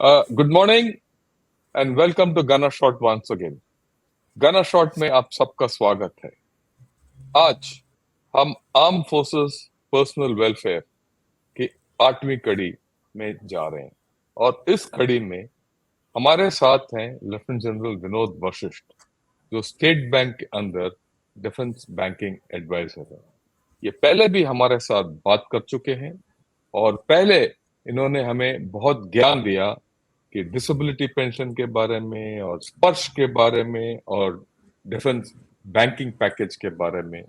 Good morning and welcome to गना शॉट once again. गना शॉट में आप सबका स्वागत है। आज हम आर्म फोर्सेस पर्सनल वेलफेयर की 8वीं कड़ी में जा रहे हैं और इस कड़ी में हमारे साथ हैं लेफ्टिनेंट जनरल विनोद वशिष्ठ, जो स्टेट बैंक के अंदर डिफेंस बैंकिंग एडवाइजर है। ये पहले भी हमारे साथ बात कर चुके हैं और पहले इन्होंने हमें बहुत ज्ञान दिया कि डिसेबिलिटी पेंशन के बारे में और स्पर्श के बारे में और डिफेंस बैंकिंग पैकेज के बारे में,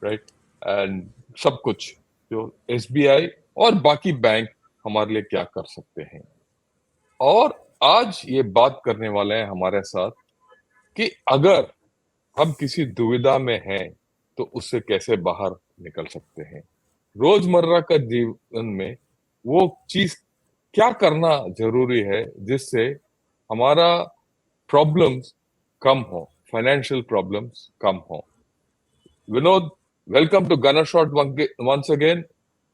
राइट, एंड सब कुछ जो एसबीआई और बाकी बैंक हमारे लिए क्या कर सकते हैं। और आज ये बात करने वाले हैं हमारे साथ कि अगर हम किसी दुविधा में हैं तो उससे कैसे बाहर निकल सकते हैं। रोजमर्रा का जीवन में वो चीज क्या करना जरूरी है जिससे हमारा प्रॉब्लम्स कम हो, फाइनेंशियल प्रॉब्लम्स कम हो। विनोद, वेलकम टू गना शॉट once again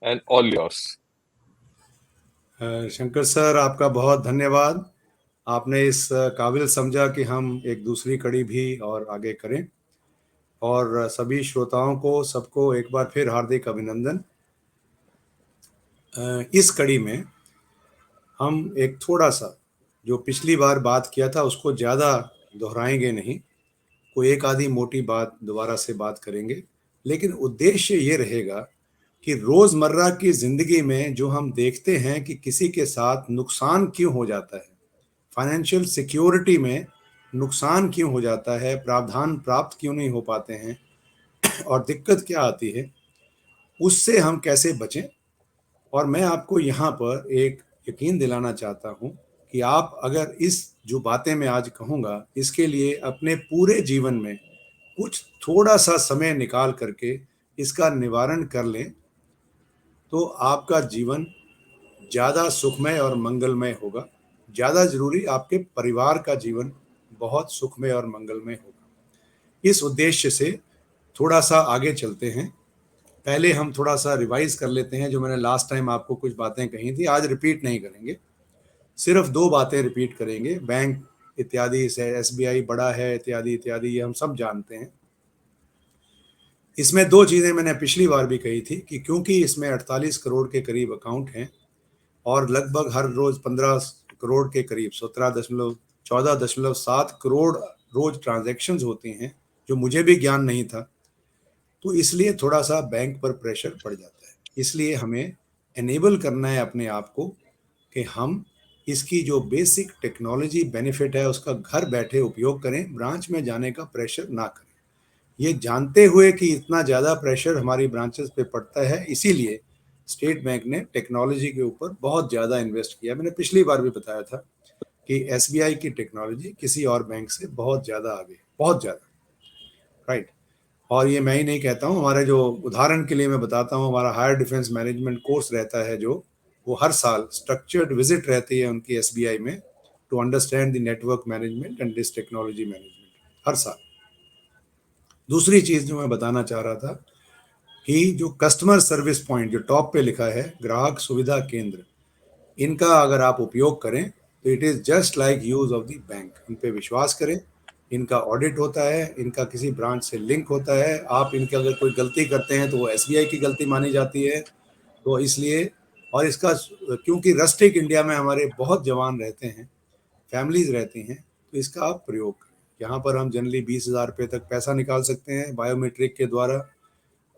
and all yours. Shankar sir, आपका बहुत धन्यवाद। आपने इस काबिल समझा कि हम एक दूसरी कड़ी भी और आगे करें। और सभी श्रोताओं को सबको एक बार फिर हार्दिक अभिनंदन। इस कड़ी में हम एक थोड़ा सा जो पिछली बार बात किया था उसको ज़्यादा दोहराएंगे नहीं, कोई एक आधी मोटी बात दोबारा से बात करेंगे, लेकिन उद्देश्य ये रहेगा कि रोज़मर्रा की ज़िंदगी में जो हम देखते हैं कि किसी के साथ नुकसान क्यों हो जाता है, फाइनेंशियल सिक्योरिटी में नुकसान क्यों हो जाता है, प्रावधान प्राप्त क्यों नहीं हो पाते हैं और दिक्कत क्या आती है, उससे हम कैसे बचें। और मैं आपको यहाँ पर एक यकीन दिलाना चाहता हूँ कि आप अगर इस जो बातें मैं आज कहूँगा इसके लिए अपने पूरे जीवन में कुछ थोड़ा सा समय निकाल करके इसका निवारण कर लें तो आपका जीवन ज़्यादा सुखमय और मंगलमय होगा। ज़्यादा ज़रूरी, आपके परिवार का जीवन बहुत सुखमय और मंगलमय होगा। इस उद्देश्य से थोड़ा सा आगे चलते हैं। पहले हम थोड़ा सा रिवाइज कर लेते हैं। जो मैंने लास्ट टाइम आपको कुछ बातें कही थी, आज रिपीट नहीं करेंगे, सिर्फ 2 बातें रिपीट करेंगे। बैंक इत्यादि से एसबीआई बड़ा है इत्यादि इत्यादि, ये हम सब जानते हैं। इसमें 2 चीज़ें मैंने पिछली बार भी कही थी कि क्योंकि इसमें 48 करोड़ के करीब अकाउंट हैं और लगभग हर रोज़ 15 करोड़ के करीब 14.7 करोड़ रोज ट्रांजैक्शंस होती हैं, जो मुझे भी ज्ञान नहीं था। तो इसलिए थोड़ा सा बैंक पर प्रेशर पड़ जाता है। इसलिए हमें एनेबल करना है अपने आप को कि हम इसकी जो बेसिक टेक्नोलॉजी बेनिफिट है उसका घर बैठे उपयोग करें, ब्रांच में जाने का प्रेशर ना करें। ये जानते हुए कि इतना ज़्यादा प्रेशर हमारी ब्रांचेस पे पड़ता है, इसीलिए स्टेट बैंक ने टेक्नोलॉजी के ऊपर बहुत ज़्यादा इन्वेस्ट किया। मैंने पिछली बार भी बताया था कि एसबीआई की टेक्नोलॉजी किसी और बैंक से बहुत ज़्यादा आगे है, बहुत ज़्यादा, राइट। और ये मैं ही नहीं कहता हूँ, हमारे जो उदाहरण के लिए मैं बताता हूँ, हमारा हायर डिफेंस मैनेजमेंट कोर्स रहता है जो, वो हर साल स्ट्रक्चर्ड विजिट रहती है उनकी एसबीआई में to understand the network management and this technology management, हर साल। दूसरी चीज़ जो मैं बताना चाह रहा था कि जो कस्टमर सर्विस पॉइंट जो टॉप पे लिखा है, ग्राहक सुविधा केंद्र, इनका अगर आप उपयोग करें तो it is just like use of the bank. इन पे विश्वास करें, इनका ऑडिट होता है, इनका किसी ब्रांच से लिंक होता है। आप इनके अगर कोई गलती करते हैं तो वो एसबीआई की गलती मानी जाती है। तो इसलिए, और इसका क्योंकि रस्टिक इंडिया में हमारे बहुत जवान रहते हैं, फैमिलीज रहती हैं, तो इसका आप प्रयोग करें। यहाँ पर हम जनरली 20,000 रुपये तक पैसा निकाल सकते हैं बायोमेट्रिक के द्वारा,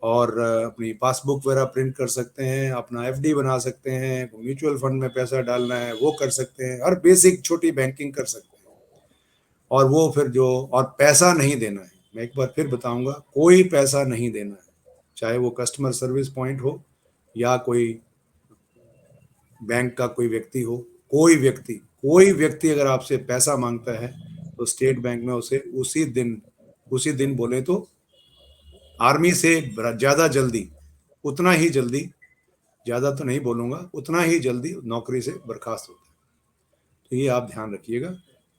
और अपनी पासबुक वगैरह प्रिंट कर सकते हैं, अपना एफडी बना सकते हैं, म्यूचुअल फंड में पैसा डालना है वो कर सकते हैं, हर बेसिक छोटी बैंकिंग कर सकते हैं। और वो फिर जो, और पैसा नहीं देना है, मैं एक बार फिर बताऊंगा, कोई पैसा नहीं देना है, चाहे वो कस्टमर सर्विस पॉइंट हो या कोई बैंक का कोई व्यक्ति हो। कोई व्यक्ति अगर आपसे पैसा मांगता है तो स्टेट बैंक में उसे उसी दिन बोले तो आर्मी से ज़्यादा जल्दी, उतना ही जल्दी, ज़्यादा तो नहीं बोलूँगा, उतना ही जल्दी नौकरी से बर्खास्त होता है। तो ये आप ध्यान रखिएगा।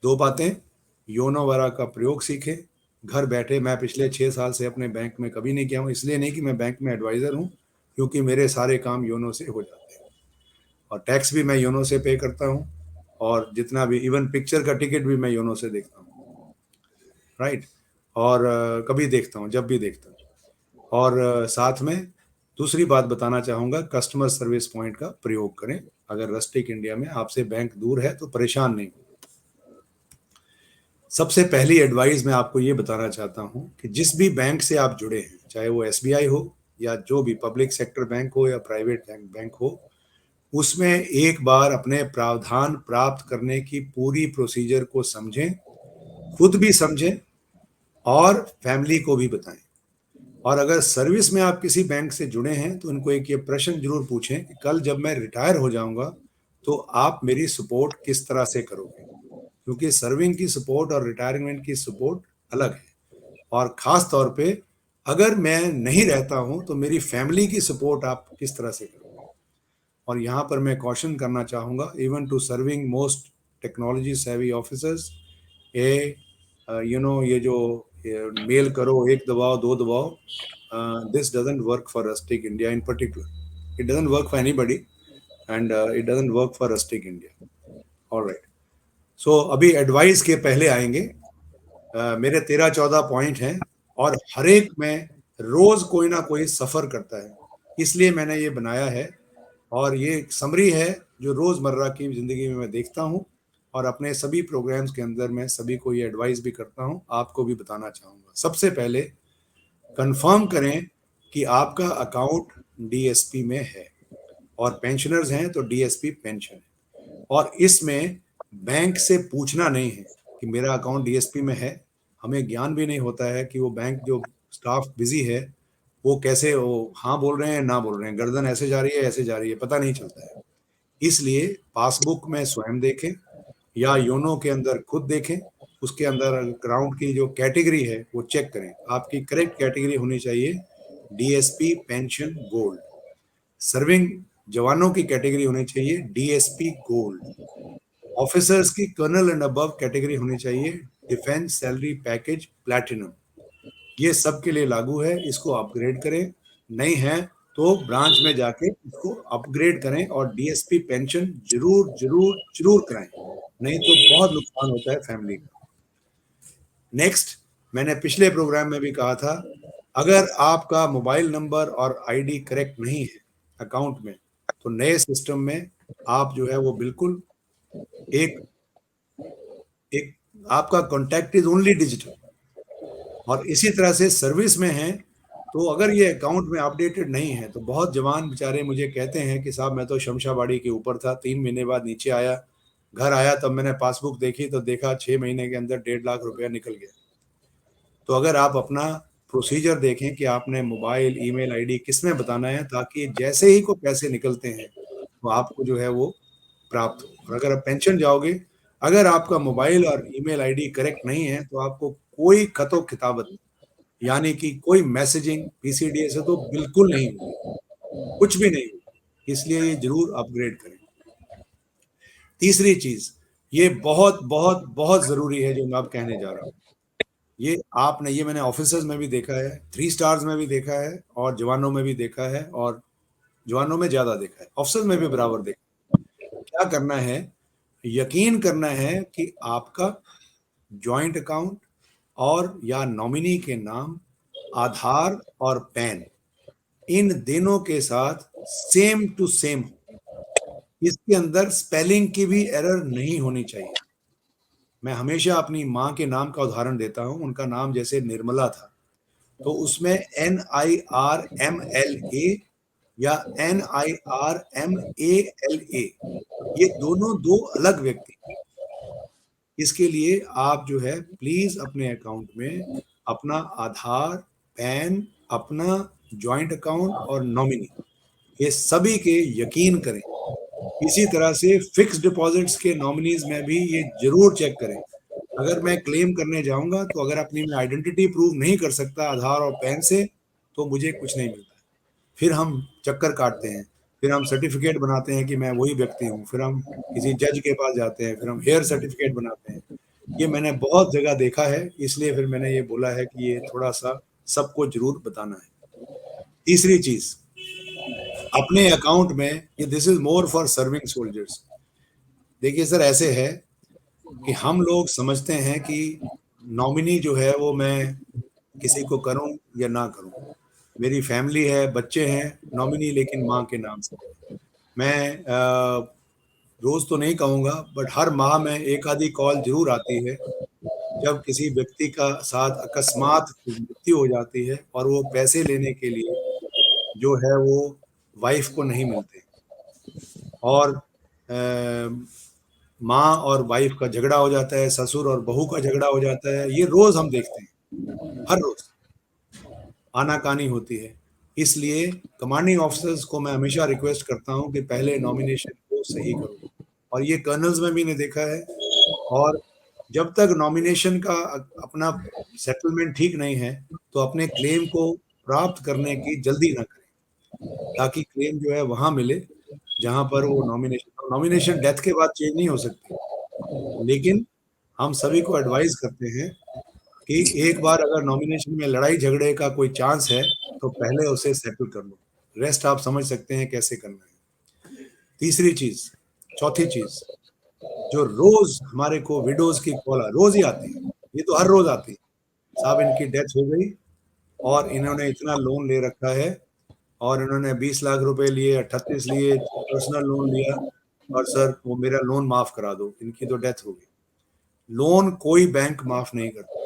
2 बातें, योनो वगैरह का प्रयोग सीखें घर बैठे। मैं पिछले 6 साल से अपने बैंक में कभी नहीं किया हूँ, इसलिए नहीं कि मैं बैंक में एडवाइज़र हूँ, क्योंकि मेरे सारे काम योनो से हो जाते हैं और टैक्स भी मैं योनो से पे करता हूँ। और जितना भी इवन पिक्चर का टिकट भी मैं योनो से देखता हूँ, राइट। और कभी देखता हूँ, जब भी देखता हूँ। और साथ में दूसरी बात बताना चाहूँगा, कस्टमर सर्विस पॉइंट का प्रयोग करें। अगर रस्टिक इंडिया में आपसे बैंक दूर है तो परेशान नहीं हो। सबसे पहली एडवाइस मैं आपको ये बताना चाहता हूँ कि जिस भी बैंक से आप जुड़े हैं, चाहे वो एसबीआई हो या जो भी पब्लिक सेक्टर बैंक हो या प्राइवेट बैंक हो, उसमें एक बार अपने प्रावधान प्राप्त करने की पूरी प्रोसीजर को समझें, खुद भी समझें और फैमिली को भी बताएं। और अगर सर्विस में आप किसी बैंक से जुड़े हैं तो उनको एक ये प्रश्न जरूर पूछें कि कल जब मैं रिटायर हो जाऊंगा तो आप मेरी सपोर्ट किस तरह से करोगे, क्योंकि सर्विंग की सपोर्ट और रिटायरमेंट की सपोर्ट अलग है। और खास तौर पे अगर मैं नहीं रहता हूं तो मेरी फैमिली की सपोर्ट आप किस तरह से करोगे। और यहाँ पर मैं कॉशन करना चाहूँगा even to serving most technology savvy officers, ये ये जो मेल करो, एक दबाओ दो दबाओ, this doesn't work for Rustic India in particular. It doesn't work for anybody, and it doesn't work for Rustic India. All right. So अभी advice के पहले आएंगे। मेरे 13-14 पॉइंट हैं और हर एक में रोज कोई ना कोई सफर करता है, इसलिए मैंने ये बनाया है। और ये एक समरी है जो रोजमर्रा की जिंदगी में मैं देखता हूँ और अपने सभी प्रोग्राम्स के अंदर मैं सभी को ये एडवाइस भी करता हूँ, आपको भी बताना चाहूँगा। सबसे पहले कंफर्म करें कि आपका अकाउंट डीएसपी में है, और पेंशनर्स हैं तो डीएसपी पेंशन है। और इसमें बैंक से पूछना नहीं है कि मेरा अकाउंट डीएसपी में है। हमें ज्ञान भी नहीं होता है कि वो बैंक जो स्टाफ बिजी है वो कैसे, वो हाँ बोल रहे हैं ना बोल रहे हैं, गर्दन ऐसे जा रही है ऐसे जा रही है, पता नहीं चलता है। इसलिए पासबुक में स्वयं देखें या योनो के अंदर खुद देखें, उसके अंदर अकाउंट की जो कैटेगरी है वो चेक करें। आपकी करेक्ट कैटेगरी होनी चाहिए डीएसपी पेंशन गोल्ड। सर्विंग जवानों की कैटेगरी होनी चाहिए डीएसपी गोल्ड। ऑफिसर्स की कर्नल एंड अबव कैटेगरी होनी चाहिए डिफेंस सैलरी पैकेज प्लैटिनम। ये सबके लिए लागू है, इसको अपग्रेड करें। नहीं है तो ब्रांच में जाके इसको अपग्रेड करें और डीएसपी पेंशन जरूर जरूर जरूर कराएं, नहीं तो बहुत नुकसान होता है फैमिली का। नेक्स्ट, मैंने पिछले प्रोग्राम में भी कहा था, अगर आपका मोबाइल नंबर और आईडी करेक्ट नहीं है अकाउंट में तो नए सिस्टम में आप जो है वो बिल्कुल एक एक आपका कॉन्टैक्ट इज ओनली डिजिटल। और इसी तरह से सर्विस में है तो अगर ये अकाउंट में अपडेटेड नहीं है तो बहुत जवान बेचारे मुझे कहते हैं कि साहब मैं तो शमशाबाड़ी के ऊपर था, 3 महीने बाद नीचे आया, घर आया तब मैंने पासबुक देखी तो देखा 6 महीने के अंदर 1.5 लाख रुपया निकल गया। तो अगर आप अपना प्रोसीजर देखें कि आपने मोबाइल ईमेल आईडी किस में बताना है, ताकि जैसे ही को पैसे निकलते हैं तो आपको जो है वो प्राप्त हो। और अगर आप पेंशन जाओगे, अगर आपका मोबाइल और ईमेल आईडी करेक्ट नहीं है तो आपको कोई खतो खिताबत यानी कि कोई मैसेजिंग पीसीडीए से तो बिल्कुल नहीं होगी, कुछ भी नहीं होगी। इसलिए ये जरूर अपग्रेड करें। तीसरी चीज, ये बहुत बहुत बहुत जरूरी है जो मैं अब कहने जा रहा हूँ। ये मैंने ऑफिसर्स में भी देखा है, 3 स्टार्स में भी देखा है और जवानों में भी देखा है, और जवानों में ज्यादा देखा है, ऑफिसर्स में भी बराबर देखा है। क्या करना है, यकीन करना है कि आपका जॉइंट अकाउंट और या नॉमिनी के नाम, आधार और पैन, इन दोनों के साथ सेम टू सेम हो। इसके अंदर स्पेलिंग की भी एरर नहीं होनी चाहिए। मैं हमेशा अपनी माँ के नाम का उदाहरण देता हूँ। उनका नाम जैसे निर्मला था तो उसमें NIRMLA या NIRMALA, ये दोनों दो अलग व्यक्ति। इसके लिए आप जो है प्लीज अपने अकाउंट में अपना आधार, पैन, अपना जॉइंट अकाउंट और नॉमिनी, ये सभी के यकीन करें। इसी तरह से फिक्स डिपॉजिट्स के नॉमिनीज में भी ये जरूर चेक करें। अगर मैं क्लेम करने जाऊंगा तो अगर अपनी मैं आइडेंटिटी प्रूव नहीं कर सकता आधार और पैन से तो मुझे कुछ नहीं मिलता। फिर हम चक्कर काटते हैं, फिर हम सर्टिफिकेट बनाते हैं कि मैं वही व्यक्ति हूँ, फिर हम किसी जज के पास जाते हैं, फिर हम हेयर सर्टिफिकेट बनाते हैं। ये मैंने बहुत जगह देखा है, इसलिए फिर मैंने ये बोला है कि ये थोड़ा सा सबको जरूर बताना है। तीसरी चीज, अपने अकाउंट में, ये this is more for serving soldiers, देखिए सर, ऐसे है कि हम लोग समझते हैं कि नॉमिनी जो है वो मैं किसी को करूं या ना करूं। मेरी फैमिली है, बच्चे हैं, नॉमिनी लेकिन माँ के नाम से। मैं रोज तो नहीं कहूँगा, बट हर माह में एक आधी कॉल जरूर आती है जब किसी व्यक्ति का साथ अकस्मात मृत्यु हो जाती है और वो पैसे लेने के लिए जो है वो वाइफ को नहीं मिलते, और माँ और वाइफ का झगड़ा हो जाता है, ससुर और बहू का झगड़ा हो जाता है। ये रोज हम देखते हैं, हर रोज आनाकानी होती है। इसलिए कमांडिंग ऑफिसर्स को मैं हमेशा रिक्वेस्ट करता हूं कि पहले नॉमिनेशन को सही करो, और ये कर्नल्स में भी ने देखा है। और जब तक नॉमिनेशन का अपना सेटलमेंट ठीक नहीं है तो अपने क्लेम को प्राप्त करने की जल्दी ना करें, ताकि क्लेम जो है वहां मिले जहां पर वो नॉमिनेशन डेथ के बाद चेंज नहीं हो सकती। लेकिन हम सभी को एडवाइस करते हैं कि एक बार अगर नॉमिनेशन में लड़ाई झगड़े का कोई चांस है तो पहले उसे सेटल कर लो, रेस्ट आप समझ सकते हैं कैसे करना है। तीसरी चीज, चौथी चीज, जो रोज हमारे को विडोज की कॉल रोज ही आती है, ये तो हर रोज आती है, साहब इनकी डेथ हो गई और इन्होंने इतना लोन ले रखा है, और इन्होंने 20 लाख रुपए लिए, 38 लिए, पर्सनल लोन लिया, और सर वो मेरा लोन माफ करा दो, इनकी तो डेथ हो गई। लोन कोई बैंक माफ नहीं करता,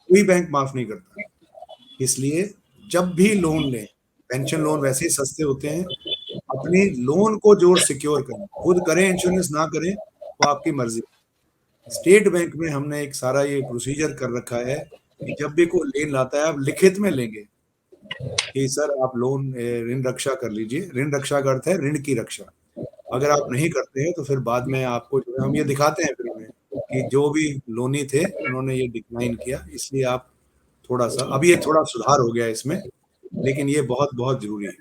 कोई बैंक माफ नहीं करता। इसलिए जब भी लोन लें, पेंशन लोन वैसे ही सस्ते होते हैं, अपनी लोन को जोर सिक्योर करें, खुद करें इंश्योरेंस ना करें वो आपकी मर्जी। स्टेट बैंक में हमने एक सारा ये प्रोसीजर कर रखा है कि जब भी कोई लेन लाता है आप लिखित में लेंगे कि सर आप लोन ऋण रक्षा कर लीजिए। ऋण रक्षा का अर्थ है ऋण की रक्षा। अगर आप नहीं करते हैं तो फिर बाद में आपको जो है हम ये दिखाते हैं फिर उन्हें कि जो भी लोनी थे उन्होंने ये डिक्लाइन किया, इसलिए आप थोड़ा सा, अभी ये थोड़ा सुधार हो गया है इसमें, लेकिन ये बहुत बहुत जरूरी है।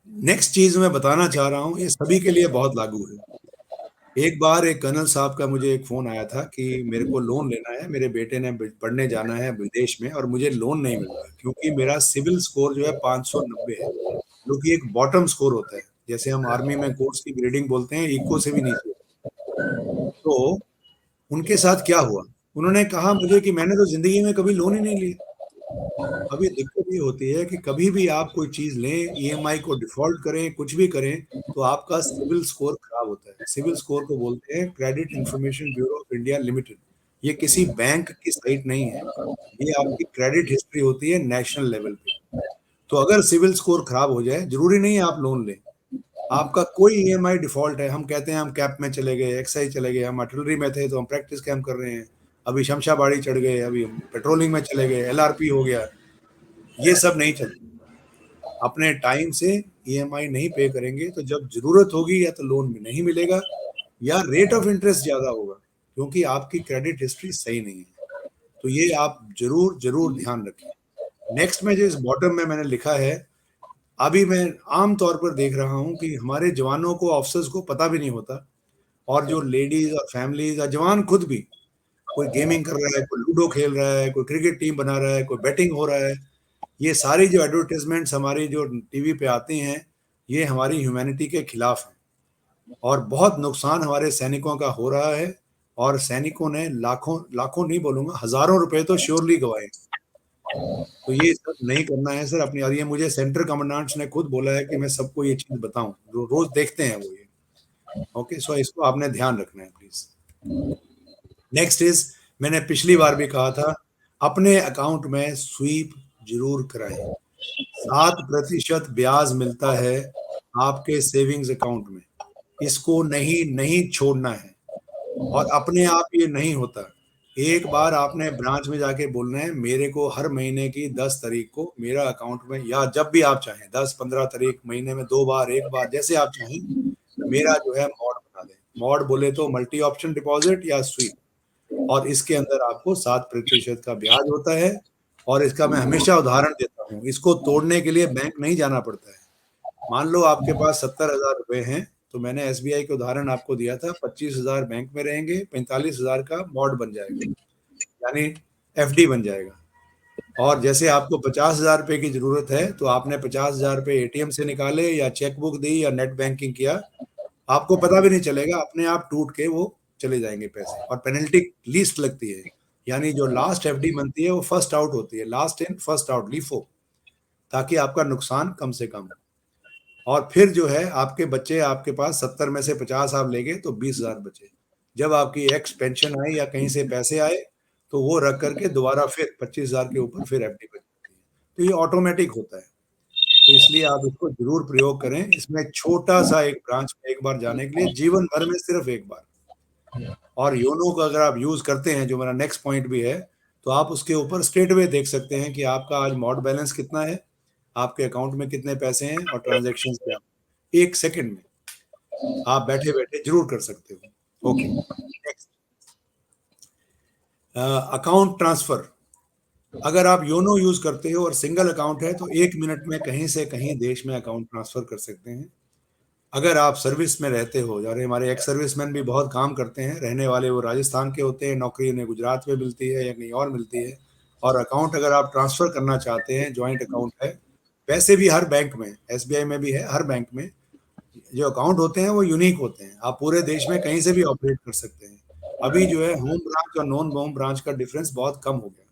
नेक्स्ट चीज मैं बताना चाह रहा हूँ, ये सभी के लिए बहुत लागू है। एक बार एक कर्नल साहब का मुझे एक फोन आया था कि मेरे को लोन लेना है, मेरे बेटे ने पढ़ने जाना है विदेश में और मुझे लोन नहीं मिल रहा क्योंकि मेरा सिविल स्कोर जो है 590 है, जो कि एक बॉटम स्कोर होता है, जैसे हम आर्मी में कोर्स की ग्रेडिंग बोलते हैं, इको से भी नीचे। तो उनके साथ क्या हुआ, उन्होंने कहा मुझे कि मैंने तो जिंदगी में कभी लोन ही नहीं लिया। अभी दिक्कत ये होती है कि कभी भी आप कोई चीज लें, ईएमआई को डिफॉल्ट करें, कुछ भी करें, तो आपका सिविल स्कोर खराब होता है। सिविल स्कोर को बोलते हैं credit information bureau of India limited. ये किसी बैंक की साइट नहीं है, ये आपकी क्रेडिट हिस्ट्री होती है नेशनल लेवल पे। तो अगर सिविल स्कोर खराब हो जाए, जरूरी नहीं है आप लोन लें, आपका कोई ईएमआई डिफॉल्ट है, हम कहते हैं हम कैप में चले गए, एक्साइज चले गए, हम आर्टिलरी में थे तो हम प्रैक्टिस कैंप कर रहे हैं, अभी शमशाबाड़ी चढ़ गए, अभी हम पेट्रोलिंग में चले गए, एलआरपी हो गया, ये सब नहीं चलता। अपने टाइम से ईएमआई नहीं पे करेंगे तो जब जरूरत होगी या तो लोन में नहीं मिलेगा या रेट ऑफ इंटरेस्ट ज्यादा होगा, क्योंकि आपकी क्रेडिट हिस्ट्री सही नहीं है। तो ये आप जरूर जरूर ध्यान रखें। नेक्स्ट में जो इस बॉटम में मैंने लिखा है, अभी मैं आम तौर पर देख रहा हूं कि हमारे जवानों को, ऑफिसर्स को पता भी नहीं होता, और जो लेडीज और फैमिलीज और जवान खुद भी, कोई गेमिंग कर रहा है, कोई लूडो खेल रहा है, कोई क्रिकेट टीम बना रहा है, कोई बैटिंग हो रहा है। ये सारी जो एडवर्टाइजमेंट्स हमारी जो टीवी पे आती हैं, ये हमारी ह्यूमैनिटी के खिलाफ है, और बहुत नुकसान हमारे सैनिकों का हो रहा है, और सैनिकों ने लाखों लाखों नहीं बोलूंगा, हजारों रुपए तो श्योरली गवाए। तो ये सब नहीं करना है सर अपनी, और ये मुझे सेंटर कमांडेंट्स ने खुद बोला है कि मैं सबको ये चीज बताऊं, जो रोज देखते हैं वो ये। ओके, सो इसको आपने ध्यान रखना है प्लीज। नेक्स्ट इज, मैंने पिछली बार भी कहा था, अपने अकाउंट में स्वीप जरूर कराएं। 7% ब्याज मिलता है आपके सेविंग्स अकाउंट में, इसको नहीं नहीं छोड़ना है। और अपने आप ये नहीं होता, एक बार आपने ब्रांच में जाके बोलना है मेरे को हर महीने की 10 तारीख को मेरा अकाउंट में, या जब भी आप चाहें 10-15 तारीख, महीने में 2 बार, एक बार, जैसे आप चाहें, मेरा जो है मॉड बना दें। मॉड बोले तो मल्टी ऑप्शन डिपॉजिट या स्वीप, और इसके अंदर आपको 7% का ब्याज होता है। और इसका मैं हमेशा उदाहरण देता हूँ, इसको तोड़ने के लिए बैंक नहीं जाना पड़ता है। मान लो आपके पास 70,000 रुपए हैं, तो मैंने एसबीआई के उदाहरण आपको दिया था, 25,000 बैंक में रहेंगे, 45,000 का मॉड बन जाएगा, यानी एफडी बन जाएगा। और जैसे आपको 50,000 रुपए की जरूरत है तो आपने 50,000 रुपए एटीएम से निकाले या चेकबुक दी या नेट बैंकिंग किया, आपको पता भी नहीं चलेगा, अपने आप टूट के वो चले जाएंगे पैसे, और पेनल्टी लीस्ट लगती है। यानी जो लास्ट एफडी बनती है वो फर्स्ट आउट होती है, last in first out, LIFO, ताकि आपका नुकसान कम से कम हो। और फिर जो है आपके बच्चे, आपके पास 70 में से 50 आप ले गए तो 20,000 बचे। जब आपकी एक्स पेंशन आई या कहीं से पैसे आए तो वो रख करके दोबारा फिर 25,000 के ऊपर फिर एफडी बच जाती है। तो ये ऑटोमेटिक होता है। तो इसलिए आप इसको जरूर प्रयोग करें। इसमें छोटा सा एक ब्रांच में एक बार जाने के लिए, जीवन भर में सिर्फ एक बार। और योनो का अगर आप यूज करते हैं, जो मेरा नेक्स्ट पॉइंट भी है, तो आप उसके ऊपर स्ट्रेट अवे देख सकते हैं कि आपका आज मॉड बैलेंस कितना है, आपके अकाउंट में कितने पैसे हैं और ट्रांजैक्शन क्या, एक सेकंड में आप बैठे बैठे जरूर कर सकते हो। Okay, next, account transfer. अगर आप योनो यूज करते हो और सिंगल अकाउंट है तो 1 मिनट में कहीं से कहीं देश में अकाउंट ट्रांसफर कर सकते हैं। अगर आप सर्विस में रहते हो, यानी हमारे एक्स सर्विसमैन भी बहुत काम करते हैं, रहने वाले वो राजस्थान के होते हैं, नौकरी उन्हें गुजरात में मिलती है या कहीं और मिलती है, और अकाउंट अगर आप ट्रांसफर करना चाहते हैं, जॉइंट अकाउंट है, वैसे भी हर बैंक में, एसबीआई में भी है, हर बैंक में जो अकाउंट होते हैं वो यूनिक होते हैं। आप पूरे देश में कहीं से भी ऑपरेट कर सकते हैं। अभी जो है होम ब्रांच और नॉन होम ब्रांच का डिफरेंस बहुत कम हो गया।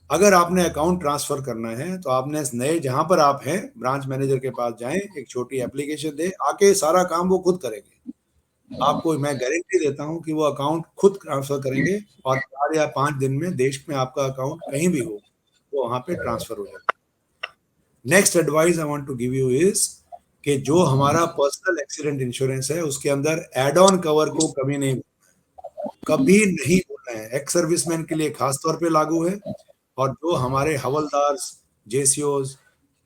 अगर आपने अकाउंट ट्रांसफर करना है तो आपने नए जहां पर आप हैं, ब्रांच मैनेजर के पास जाएं, एक छोटी एप्लीकेशन दे, आके सारा काम वो खुद करेंगे। आपको मैं गारंटी देता हूं कि वो अकाउंट खुद ट्रांसफर करेंगे और 4 या 5 दिन में देश में आपका अकाउंट कहीं भी हो वो वहां पे ट्रांसफर हो जाएगा। Next advice I want to give you is कि जो हमारा पर्सनल एक्सीडेंट इंश्योरेंस है उसके अंदर एड ऑन कवर को कभी नहीं भूलना है। एक्स सर्विसमैन के लिए खास तौर पे लागू है, और जो हमारे हवलदार, जेसीओज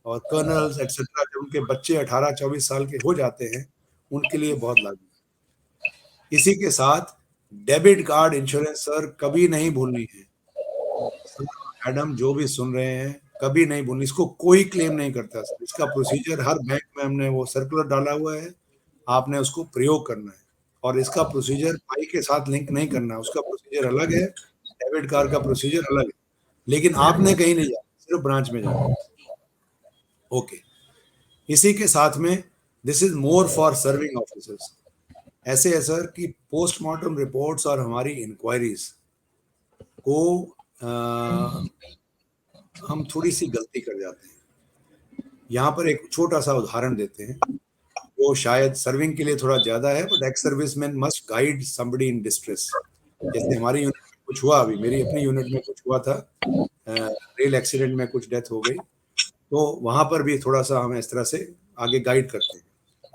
और कर्नल्स एक्सेट्रा, जब उनके बच्चे 18-24 साल के हो जाते हैं, उनके लिए बहुत लागू है। इसी के साथ डेबिट कार्ड इंश्योरेंस सर कभी नहीं भूलनी है। मैडम जो भी सुन रहे हैं, कभी नहीं भूलनी, इसको कोई क्लेम नहीं करता सर। इसका प्रोसीजर हर बैंक में हमने वो सर्कुलर डाला हुआ है, आपने उसको प्रयोग करना है, और इसका प्रोसीजर पाई के साथ लिंक नहीं करना, उसका प्रोसीजर अलग है, डेबिट कार्ड का प्रोसीजर अलग है। लेकिन आपने कहीं नहीं जाना, सिर्फ ब्रांच में जाना। ओके, इसी के साथ में this is more for serving officers. ऐसे है सर कि पोस्टमार्टम रिपोर्ट्स और हमारी इंक्वायरीज को हम थोड़ी सी गलती कर जाते हैं। यहाँ पर एक छोटा सा उदाहरण देते हैं, वो शायद सर्विंग के लिए थोड़ा ज्यादा है, but ex serviceman must guide somebody in distress. जैसे हमारी यूनिट में कुछ हुआ, अभी मेरी अपनी यूनिट में कुछ हुआ था, रेल एक्सीडेंट में कुछ डेथ हो गई, तो वहां पर भी थोड़ा सा हम इस तरह से आगे गाइड करते हैं।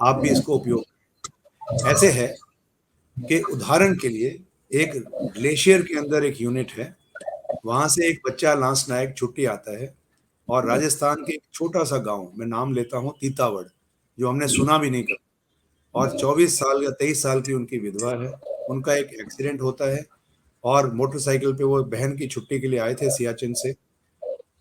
आप भी इसको उपयोग करें। ऐसे है कि उदाहरण के लिए एक ग्लेशियर के अंदर एक यूनिट है, वहां से एक बच्चा लांस नायक छुट्टी आता है, और राजस्थान के एक छोटा सा गांव, मैं नाम लेता हूँ तीतावड़, जो हमने सुना भी नहीं कभी, और 24 साल या 23 साल की उनकी विधवा है। उनका एक एक्सीडेंट होता है, और मोटरसाइकिल पे वो बहन की छुट्टी के लिए आए थे सियाचिन से,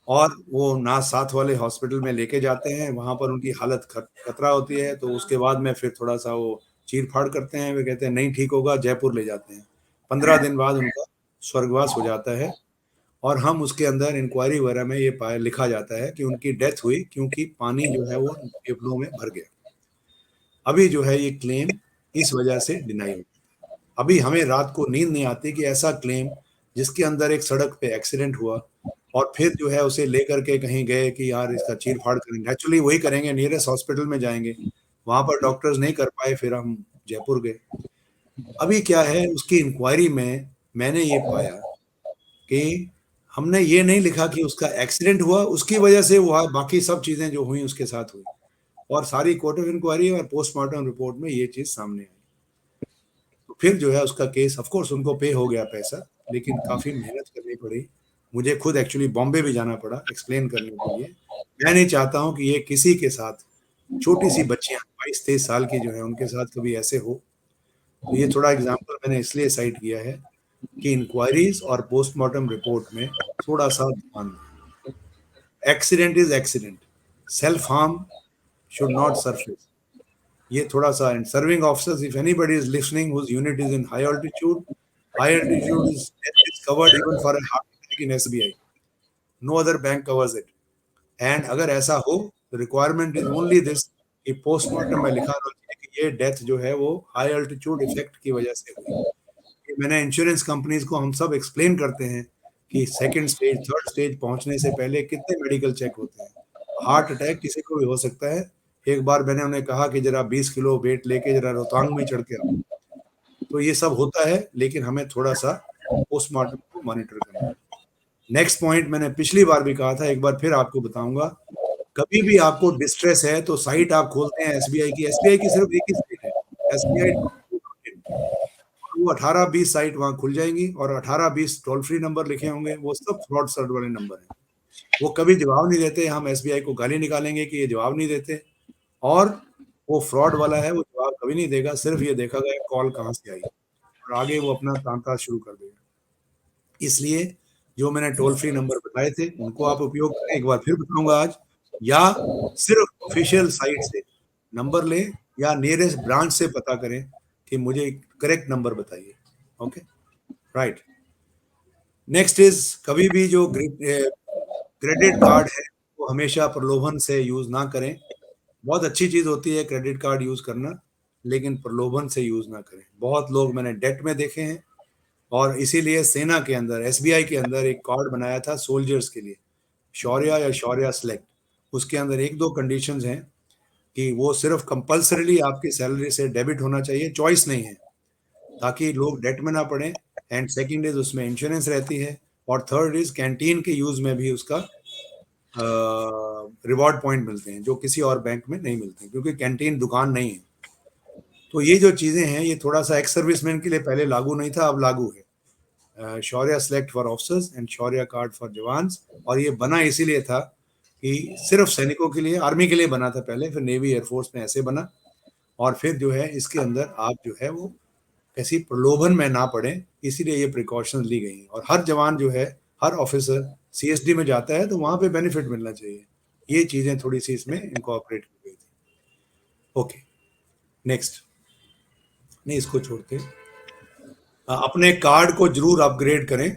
और वो ना साथ वाले हॉस्पिटल में लेके जाते हैं, वहां पर उनकी हालत खतरा होती है। तो उसके बाद में फिर थोड़ा सा वो चीर फाड़ करते हैं, वे कहते हैं नहीं ठीक होगा, जयपुर ले जाते हैं। 15 दिन बाद उनका स्वर्गवास हो जाता है, और हम उसके अंदर इंक्वायरी वगैरह में ये पाया लिखा जाता है कि उनकी डेथ हुई क्योंकि पानी जो है वो फेफड़ों में भर गया। अभी जो है ये क्लेम इस वजह से डिनाई हुआ। अभी हमें रात को नींद नहीं आती कि ऐसा क्लेम जिसके अंदर एक सड़क पे एक्सीडेंट हुआ, और फिर जो है उसे लेकर के कहीं गए कि यार इसका चीर फाड़ करेंगे, एक्चुअली वही करेंगे, नियरेस्ट हॉस्पिटल में जाएंगे, वहां पर डॉक्टर्स नहीं कर पाए, फिर हम जयपुर गए। अभी क्या है, उसकी इंक्वायरी में मैंने ये पाया कि हमने ये नहीं लिखा कि उसका एक्सीडेंट हुआ, उसकी वजह से हुआ, बाकी सब चीजें जो हुई उसके साथ हुई, और सारी कोर्ट ऑफ इंक्वायरी और पोस्टमार्टम रिपोर्ट में ये चीज सामने आई। तो फिर जो है उसका केस, ऑफ कोर्स उनको पे हो गया पैसा, लेकिन काफी मेहनत करनी पड़ी। मुझे खुद एक्चुअली बॉम्बे भी जाना पड़ा एक्सप्लेन करने के लिए। मैं नहीं चाहता हूं कि ये किसी के साथ, छोटी सी बच्चियां 22-23 साल की जो है उनके साथ कभी ऐसे हो। तो ये थोड़ा एग्जाम्पल मैंने इसलिए साइट किया है कि इंक्वायरीज और पोस्टमार्टम रिपोर्ट में थोड़ा सा ध्यान दें। Accident is accident, self harm should not surface. ये थोड़ा सा, and serving officers, if anybody is listening whose unit is in high altitude is death is covered even for a heart attack in SBI. No other bank covers it. And अगर ऐसा हो तो requirement is only this कि postmortem में लिखा होना चाहिए कि ये डेथ जो है वो हाई अल्टीट्यूड इफेक्ट की वजह से हुई। ये मैंने इंश्योरेंस कंपनीज को हम सब एक्सप्लेन करते हैं कि सेकंड स्टेज थर्ड स्टेज पहुंचने से पहले कितने मेडिकल चेक होते हैं। हार्ट अटैक किसी को भी हो सकता है। एक बार मैंने उन्हें कहा कि जरा 20 किलो वेट लेके जरा रोहतांग में चढ़ के आओ। तो ये सब होता है, लेकिन हमें थोड़ा सा पोस्टमार्टम को मॉनिटर करना है। नेक्स्ट पॉइंट मैंने पिछली बार भी कहा था, एक बार फिर आपको बताऊंगा। कभी भी आपको डिस्ट्रेस है तो साइट आप खोलते हैं एसबीआई की। एसबीआई की सिर्फ एक ही साइट है, एसबीआई। वो 18-20 साइट वहां खुल जाएंगी और 18-20 टोल फ्री नंबर लिखे होंगे, वो सब फ्रॉड सर्ट वाले नंबर हैं। वो कभी जवाब नहीं देते। हम एसबीआई को गाली निकालेंगे कि ये जवाब नहीं देते, और वो फ्रॉड वाला है, वो जवाब कभी नहीं देगा। सिर्फ ये देखा गया कॉल कहाँ से आई और आगे वो अपना तांता शुरू कर देगा। इसलिए जो मैंने टोल फ्री नंबर बताए थे उनको आप उपयोग करें। एक बार फिर बताऊंगा आज, या सिर्फ ऑफिशियल साइट से नंबर लें या नियरेस्ट ब्रांच से पता करें कि मुझे करेक्ट नंबर बताइए। Okay, right. नेक्स्ट इज, कभी भी जो क्रेडिट कार्ड है वो हमेशा प्रलोभन से यूज ना करें। बहुत अच्छी चीज होती है क्रेडिट कार्ड यूज करना, लेकिन प्रलोभन से यूज ना करें। बहुत लोग मैंने डेट में देखे हैं, और इसीलिए सेना के अंदर, एसबीआई के अंदर एक कार्ड बनाया था सोल्जर्स के लिए, शौर्य या शौर्य सेलेक्ट। उसके अंदर एक दो कंडीशंस हैं कि वो सिर्फ कंपल्सरीली आपकी सैलरी से डेबिट होना चाहिए, चॉइस नहीं है, ताकि लोग डेट में ना पड़े। एंड सेकंड इज उसमें इंश्योरेंस रहती है। और थर्ड इज कैंटीन के यूज में भी उसका रिवॉर्ड पॉइंट मिलते हैं, जो किसी और बैंक में नहीं मिलते, क्योंकि कैंटीन दुकान नहीं है। तो ये जो चीजें हैं, ये थोड़ा सा एक्स सर्विसमैन के लिए पहले लागू नहीं था, अब लागू है। Shaurya select for officers and Shaurya card for jawans. और ये बना इसीलिए था कि सिर्फ सैनिकों के लिए, आर्मी के लिए बना था पहले, फिर नेवी एयरफोर्स में ऐसे बना। और फिर जो है इसके अंदर आप जो है वो किसी प्रलोभन में ना पड़े, इसीलिए ये प्रिकॉशंस ली गई हैं। और हर जवान जो है, हर ऑफिसर सीएसडी में जाता है तो वहां पे बेनिफिट मिलना चाहिए। ये चीजें थोड़ी सी इसमें इनकॉर्पोरेट की गई थी। Okay, next. नहीं, इसको छोड़ते अपने कार्ड को जरूर अपग्रेड करें।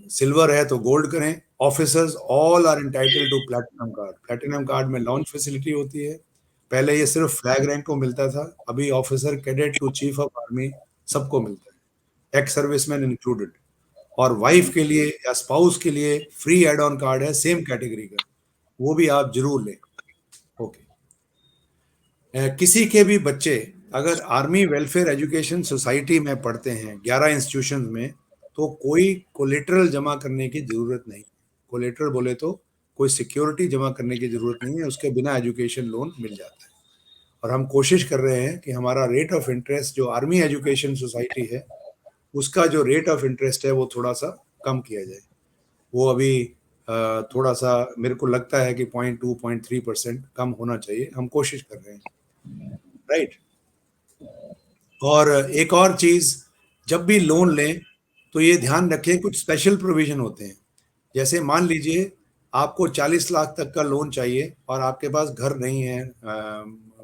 सिल्वर है तो गोल्ड करें। Officers all are entitled to platinum card. Platinum card में लॉन्च फैसिलिटी होती है। पहले ये सिर्फ फ्लैग रैंक को मिलता था, अभी officer cadet to chief of army सबको मिलता है, एक्स सर्विसमैन इंक्लूडेड। और वाइफ के लिए या स्पाउस के लिए फ्री एड ऑन कार्ड है सेम कैटेगरी का, वो भी आप जरूर लें। ओके। किसी के भी बच्चे अगर आर्मी वेलफेयर एजुकेशन सोसाइटी में पढ़ते हैं 11 इंस्टीट्यूशन में, तो कोई कोलेटरल जमा करने की जरूरत नहीं। कोलेटरल बोले तो कोई सिक्योरिटी जमा करने की जरूरत नहीं है, उसके बिना एजुकेशन लोन मिल जाता है। और हम कोशिश कर रहे हैं कि हमारा रेट ऑफ इंटरेस्ट जो आर्मी एजुकेशन सोसाइटी है, उसका जो रेट ऑफ इंटरेस्ट है वो थोड़ा सा कम किया जाए। वो अभी थोड़ा सा मेरे को लगता है कि 0.2-0.3% कम होना चाहिए। हम कोशिश कर रहे हैं, राइट। और एक और चीज, जब भी लोन लें तो ये ध्यान रखें कुछ स्पेशल प्रोविजन होते हैं। जैसे मान लीजिए आपको 40 लाख तक का लोन चाहिए और आपके पास घर नहीं है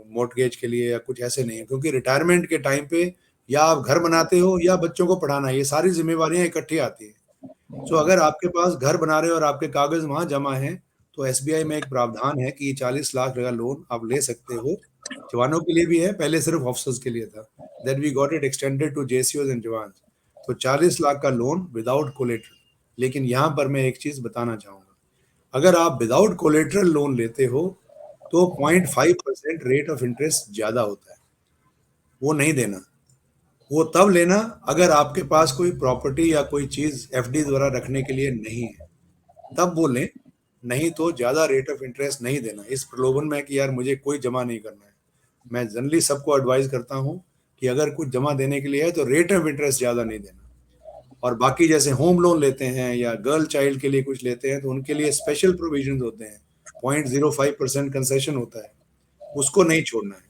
मोर्टगेज के लिए, या कुछ ऐसे नहीं है, क्योंकि रिटायरमेंट के टाइम पे या आप घर बनाते हो या बच्चों को पढ़ाना है, ये सारी जिम्मेवारियां इकट्ठी आती है। सो अगर आपके पास घर बना रहे हो और आपके कागज वहां जमा है, तो एसबीआई में एक प्रावधान है कि 40 लाख का लोन आप ले सकते हो। जवानों के लिए भी है, पहले सिर्फ ऑफिसर्स के लिए था, then we got it extended to जेसीओज एंड जवान। तो 40 लाख का लोन विदाउट कोलेटरल। लेकिन यहाँ पर मैं एक चीज बताना चाहूंगा, अगर आप विदाउट कोलेटरल लोन लेते हो तो 0.5% रेट ऑफ इंटरेस्ट ज्यादा होता है, वो नहीं देना। वो तब लेना अगर आपके पास कोई प्रॉपर्टी या कोई चीज एफडी द्वारा रखने के लिए नहीं है, तब वो लें। नहीं तो ज्यादा रेट ऑफ इंटरेस्ट नहीं देना इस प्रलोभन में कि यार मुझे कोई जमा नहीं करना है। मैं जनरली सबको एडवाइस करता हूं कि अगर कुछ जमा देने के लिए है तो रेट ऑफ इंटरेस्ट ज्यादा नहीं देना। और बाकी जैसे होम लोन लेते हैं या गर्ल चाइल्ड के लिए कुछ लेते हैं, तो उनके लिए स्पेशल प्रोविजन होते हैं, 0.05% कंसेशन होता है, उसको नहीं छोड़ना है।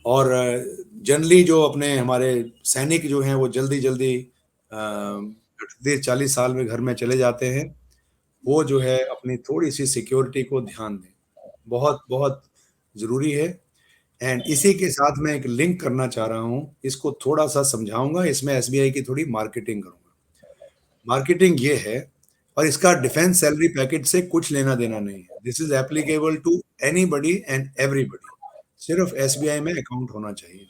और जनरली जो अपने हमारे सैनिक जो हैं वो जल्दी जल्दी 40 साल में घर में चले जाते हैं, वो जो है अपनी थोड़ी सी सिक्योरिटी को ध्यान दें, बहुत बहुत ज़रूरी है। एंड इसी के साथ मैं एक लिंक करना चाह रहा हूँ, इसको थोड़ा सा समझाऊंगा, इसमें एसबीआई की थोड़ी मार्केटिंग करूंगा। मार्केटिंग ये है, और इसका डिफेंस सैलरी पैकेज से कुछ लेना देना नहीं है। This is applicable to anybody and everybody. सिर्फ एसबीआई में अकाउंट होना चाहिए।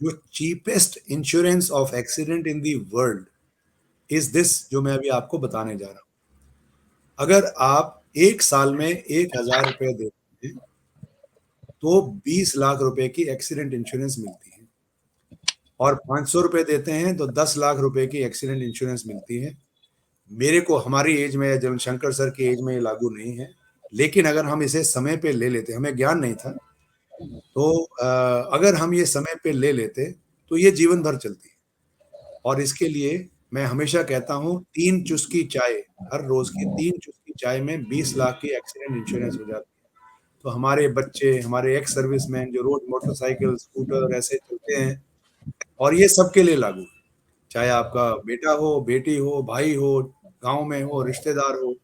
जो cheapest insurance of accident in the world is this, जो मैं अभी आपको बताने जा रहा हूँ। अगर आप एक साल में 1,000 रुपए देते हैं तो 20 लाख रुपए की एक्सीडेंट इंश्योरेंस मिलती है, और 500 रुपए देते हैं तो 10 लाख रुपए की एक्सीडेंट इंश्योरेंस मिलती है। मेरे को हमारी एज में या जयशंकर सर की एज में ये लागू नहीं है, लेकिन अगर हम इसे समय पे ले लेते, हमें ज्ञान नहीं था, तो अगर हम ये समय पे ले लेते तो ये जीवन भर चलती है। और इसके लिए मैं हमेशा कहता हूँ 3 चुस्की चाय, हर रोज की 3 चुस्की चाय में 20 लाख की एक्सीडेंट इंश्योरेंस हो जाती है। तो हमारे बच्चे, हमारे एक्स सर्विसमैन जो रोज मोटरसाइकिल, स्कूटर ऐसे चलते हैं, और ये सबके लिए लागू है, चाहे आपका बेटा हो, बेटी हो, भाई हो, गांव में हो, रिश्तेदार हो।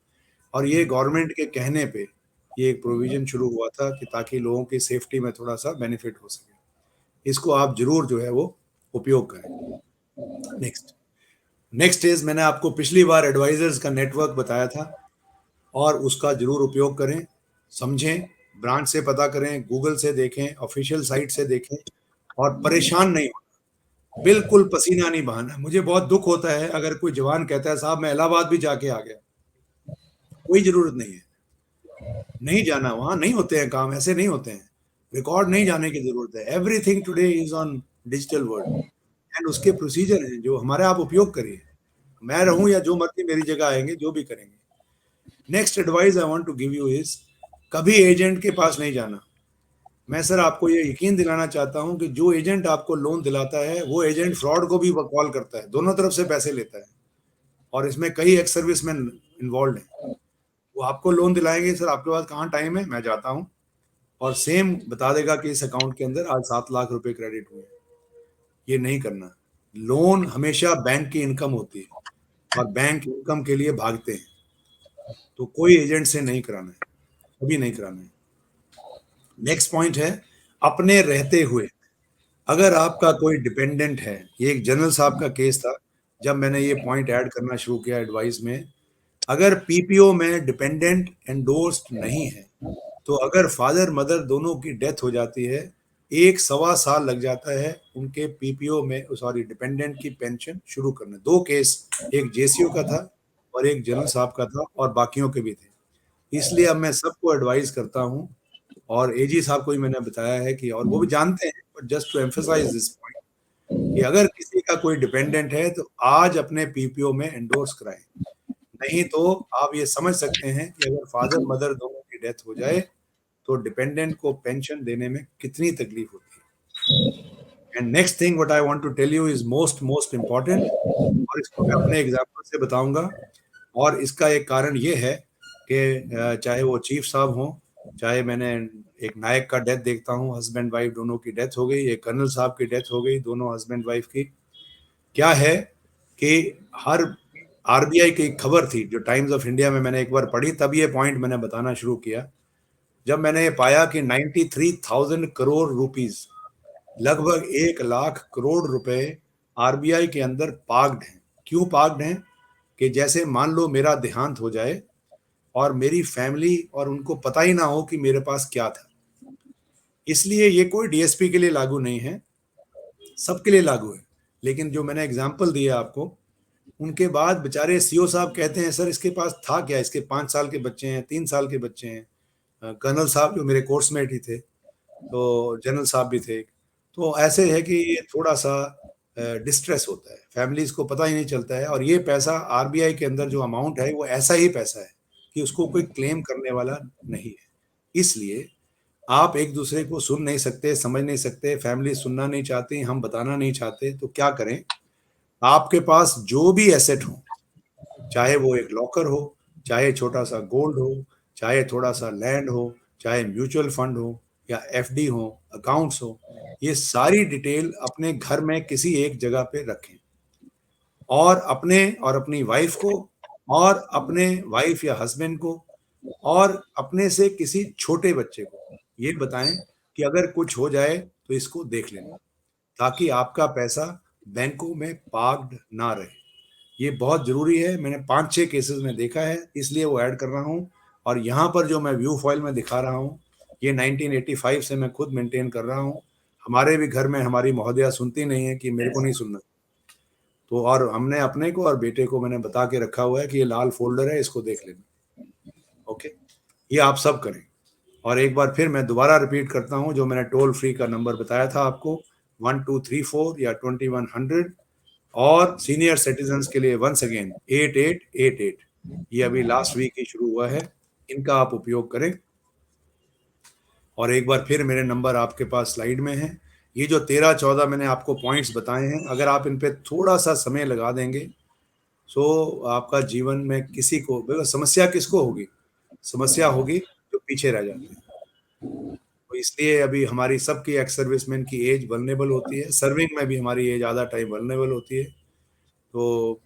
और ये गवर्नमेंट के कहने पे ये एक प्रोविजन शुरू हुआ था कि ताकि लोगों की सेफ्टी में थोड़ा सा बेनिफिट हो सके। इसको आप जरूर जो है वो उपयोग करें। नेक्स्ट नेक्स्ट इज, मैंने आपको पिछली बार एडवाइजर्स का नेटवर्क बताया था, और उसका जरूर उपयोग करें, समझें, ब्रांच से पता करें, गूगल से देखें, ऑफिशियल साइट से देखें, और परेशान नहीं होना, बिल्कुल पसीना नहीं बहाना। मुझे बहुत दुख होता है अगर कोई जवान कहता है साहब मैं इलाहाबाद भी जाके आ गया। कोई जरूरत नहीं है, नहीं जाना, वहां नहीं होते हैं काम, ऐसे नहीं होते हैं। रिकॉर्ड नहीं जाने की जरूरत है। Everything today is on digital world, and उसके प्रोसीजर हैं जो हमारे आप उपयोग करिए। मैं रहूं या जो मर्जी मेरी जगह आएंगे, जो भी करेंगे। Next advice I want to give you is, कभी एजेंट के पास नहीं जाना। मैं सर आपको ये यकीन दिलाना चाहता हूं कि जो एजेंट आपको लोन दिलाता है वो एजेंट फ्रॉड को भी कॉल करता है, दोनों तरफ से पैसे लेता है, और इसमें कई एक्स सर्विसमैन इन्वॉल्व हैं। वो आपको लोन दिलाएंगे, सर आपके पास कहाँ टाइम है, मैं जाता हूँ, और सेम बता देगा कि इस अकाउंट के अंदर आज 7 लाख रुपए क्रेडिट हुए। ये नहीं करना। लोन हमेशा बैंक की इनकम होती है, और बैंक इनकम के लिए भागते हैं, तो कोई एजेंट से नहीं कराना है, कभी नहीं कराना है। नेक्स्ट पॉइंट है, अपने रहते हुए अगर आपका कोई डिपेंडेंट है, ये एक जनरल साहब का केस था जब मैंने ये पॉइंट ऐड करना शुरू किया एडवाइस में। अगर पीपीओ में डिपेंडेंट एंडोर्स्ड नहीं है, तो अगर फादर मदर दोनों की डेथ हो जाती है, 1 सवा साल लग जाता है उनके पीपीओ में, सॉरी डिपेंडेंट की पेंशन शुरू करने। 2 केस, एक जेसीओ का था और एक जनरल साहब का था, और बाकियों के भी थे। इसलिए अब मैं सबको एडवाइस करता हूँ, और एजी साहब को भी मैंने बताया है कि, और वो भी जानते हैं, but just to emphasise this point, कि अगर किसी का कोई डिपेंडेंट है तो आज अपने पीपीओ में एंडोर्स कराएं। नहीं तो आप ये समझ सकते हैं कि अगर फादर मदर दोनों की डेथ हो जाए तो डिपेंडेंट को पेंशन देने में कितनी तकलीफ होती है। And next thing what I want to tell you is most most important, और इसको मैं अपने एग्जांपल से बताऊंगा। और इसका एक कारण ये है कि चाहे वो चीफ साहब हों, चाहे मैंने एक नायक का डेथ देखता हूँ, हस्बैंड वाइफ दोनों की डेथ हो गई, एक कर्नल साहब की डेथ हो गई, दोनों हस्बैंड वाइफ की। क्या है कि हर आरबीआई की खबर थी जो टाइम्स ऑफ इंडिया में मैंने एक बार पढ़ी, तब ये पॉइंट मैंने बताना शुरू किया। जब मैंने ये पाया कि 93,000 करोड़ रुपीस, लगभग 1 लाख करोड़ रुपए आरबीआई के अंदर पार्क्ड हैं। क्यों पार्क्ड हैं? कि जैसे मान लो मेरा देहांत हो जाए और मेरी फैमिली और उनको पता ही ना हो कि मेरे पास क्या था। इसलिए ये कोई डीएसपी के लिए लागू नहीं है, सबके लिए लागू है। लेकिन जो मैंने एग्जाम्पल दिया आपको, उनके बाद बेचारे सीओ साहब कहते हैं सर इसके पास था क्या, इसके 5 साल के बच्चे हैं, 3 साल के बच्चे हैं। कर्नल साहब जो मेरे कोर्समेट ही थे, तो जनरल साहब भी थे। तो ऐसे है कि ये थोड़ा सा डिस्ट्रेस होता है, फैमिलीज को पता ही नहीं चलता है। और ये पैसा आरबीआई के अंदर जो अमाउंट है वो ऐसा ही पैसा है कि उसको कोई क्लेम करने वाला नहीं है। इसलिए आप एक दूसरे को सुन नहीं सकते, समझ नहीं सकते, फैमिली सुनना नहीं चाहती, हम बताना नहीं चाहते, तो क्या करें? आपके पास जो भी एसेट हो, चाहे वो एक लॉकर हो, चाहे छोटा सा गोल्ड हो, चाहे थोड़ा सा लैंड हो, चाहे म्यूचुअल फंड हो या एफडी हो, अकाउंट्स हो, ये सारी डिटेल अपने घर में किसी एक जगह पे रखें, और अपने और अपनी वाइफ को, और अपने वाइफ या हस्बैंड को, और अपने से किसी छोटे बच्चे को ये बताएं कि अगर कुछ हो जाए तो इसको देख लेना, ताकि आपका पैसा बैंकों में पार्क्ड ना रहे। ये बहुत जरूरी है। मैंने 5-6 केसेस में देखा है, इसलिए वो ऐड कर रहा हूँ। और यहाँ पर जो मैं व्यू फॉइल में दिखा रहा हूँ, ये 1985 से मैं खुद मेंटेन कर रहा हूँ। हमारे भी घर में हमारी महोदया सुनती नहीं है कि मेरे को नहीं सुनना। तो और हमने अपने को और बेटे को मैंने बता के रखा हुआ है कि ये लाल फोल्डर है, इसको देख लेना। ओके, ये आप सब करें। और एक बार फिर मैं दोबारा रिपीट करता हूँ, जो मैंने टोल फ्री का नंबर बताया था आपको, 1234 या 2100, और सीनियर सिटीजन्स के लिए वंस अगेन 8888। ये अभी लास्ट वीक ही शुरू हुआ है, इनका आप उपयोग करें। और एक बार फिर मेरे नंबर आपके पास स्लाइड में है। ये जो 13-14 मैंने आपको पॉइंट्स बताए हैं, अगर आप इन पे थोड़ा सा समय लगा देंगे, सो आपका जीवन में किसी को समस्या किसको होगी? समस्या होगी जो पीछे रह जाते हैं। तो इसलिए अभी हमारी सबकी एक्स सर्विसमैन की एज वल्नरेबल होती है, सर्विंग में भी हमारी एज आधा टाइम वल्नरेबल होती है। तो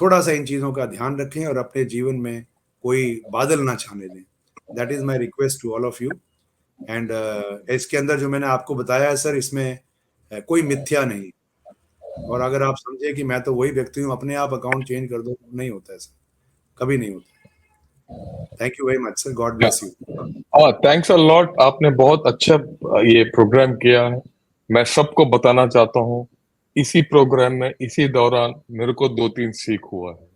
थोड़ा सा इन चीज़ों का ध्यान रखें और अपने जीवन में कोई बादल ना छाने दें। That is my request to all of you. And इसके अंदर जो मैंने आपको बताया है सर, इसमें कोई मिथ्या नहीं। और अगर आप समझे कि मैं तो वही व्यक्ति हूँ, अपने आप अकाउंट चेंज कर दो, नहीं होता है सर, कभी नहीं होता। Thank you very much sir, God bless you. हाँ, थैंक्स अ लॉट। आपने बहुत अच्छा ये प्रोग्राम किया है। मैं सबको बताना चाहता हूँ, इसी प्रोग्राम में इसी दौरान मेरे को 2-3 सीख हुआ है।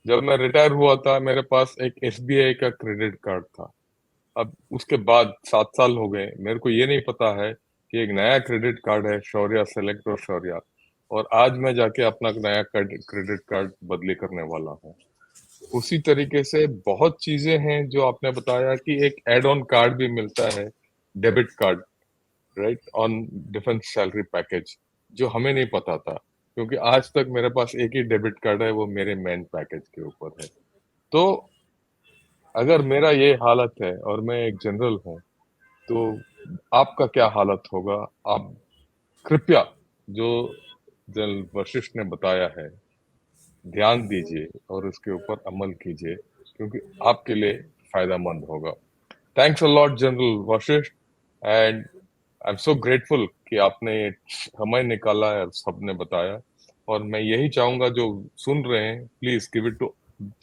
जब मैं रिटायर हुआ था, मेरे पास एक एसबीआई का क्रेडिट कार्ड था। अब उसके बाद 7 साल हो गए, मेरे को ये नहीं पता है कि एक नया क्रेडिट कार्ड है, शौर्या सेलेक्ट और शौर्या, और आज मैं जाके अपना नया क्रेडिट कार्ड बदली करने वाला हूँ। उसी तरीके से बहुत चीजें हैं जो आपने बताया कि एक एड ऑन कार्ड भी मिलता है, debit card, right, on defence salary package, जो हमें नहीं पता था, क्योंकि आज तक मेरे पास एक ही डेबिट कार्ड है, वो मेरे मेन पैकेज के ऊपर है। तो अगर मेरा ये हालत है और मैं एक जनरल हूँ, तो आपका क्या हालत होगा? आप कृपया जो जनरल वशिष्ठ ने बताया है, ध्यान दीजिए और उसके ऊपर अमल कीजिए, क्योंकि आपके लिए फायदेमंद होगा। Thanks a lot general Vashishtha, and I am so grateful कि आपने ये समय निकाला है और सबने बताया। और मैं यही चाहूंगा जो सुन रहे हैं, प्लीज गिव इट टू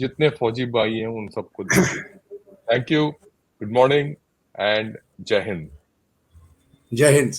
जितने फौजी भाई हैं उन सबको दीजिए। Thank you, good morning and जय हिंद। जय हिंद।